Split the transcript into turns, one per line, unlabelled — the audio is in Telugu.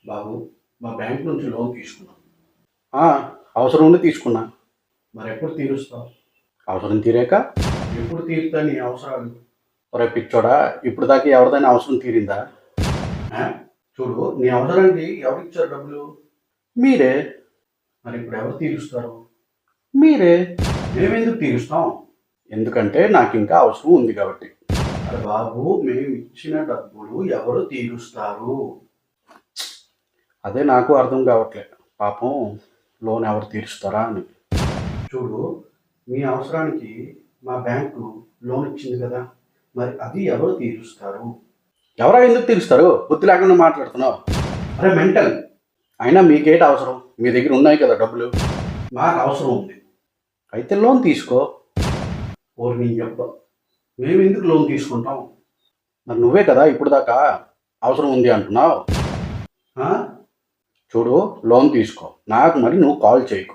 బాబు, మా బ్యాంక్ నుంచి లోన్ తీసుకున్నాను.
ఆ, అవసరం ఉండి తీసుకున్నా.
మరి ఎప్పుడు తీరుస్తావు?
అవసరం తీరాక.
ఎప్పుడు తీరుతా నీ అవసరాలు?
ఒరే పిచ్చోడా, ఇప్పుడు దాకా ఎవరిదైనా అవసరం తీరిందా?
ఆ? చూడు, నీ అవసరానికి ఎవరిచ్చారు డబ్బులు?
మీరే.
మరి ఇప్పుడు ఎవరు తీరుస్తారు?
మీరే.
మేమెందుకు తీరుస్తాం?
ఎందుకంటే నాకు ఇంకా అవసరం ఉంది కాబట్టి.
అరే బాబు, మేము ఇచ్చిన డబ్బులు ఎవరు తీరుస్తారు?
అదే నాకు అర్థం కావట్లే. పాపం లోన్ ఎవరు తీరుస్తారా అని.
చూడు, మీ అవసరానికి మా బ్యాంకు లోన్ ఇచ్చింది కదా, మరి అది ఎవరు తీరుస్తారు?
ఎవరా ఎందుకు తీరుస్తారు? బుద్ధి లేకుండా మాట్లాడుతున్నావు.
అరే మెంటల్!
అయినా మీకేంటి అవసరం? మీ దగ్గర ఉన్నాయి కదా డబ్బులు.
మాకు అవసరం ఉంది.
అయితే లోన్ తీసుకో.
ఓరి నీ అబ్బ, మేము ఎందుకు లోన్ తీసుకుంటాం?
మరి నువ్వే కదా ఇప్పుడు దాకా అవసరం ఉంది అంటున్నావు.
ఆ?
చూడు, లోన్ తీసుకో. నాకు మరి నువ్వు కాల్ చేయకు.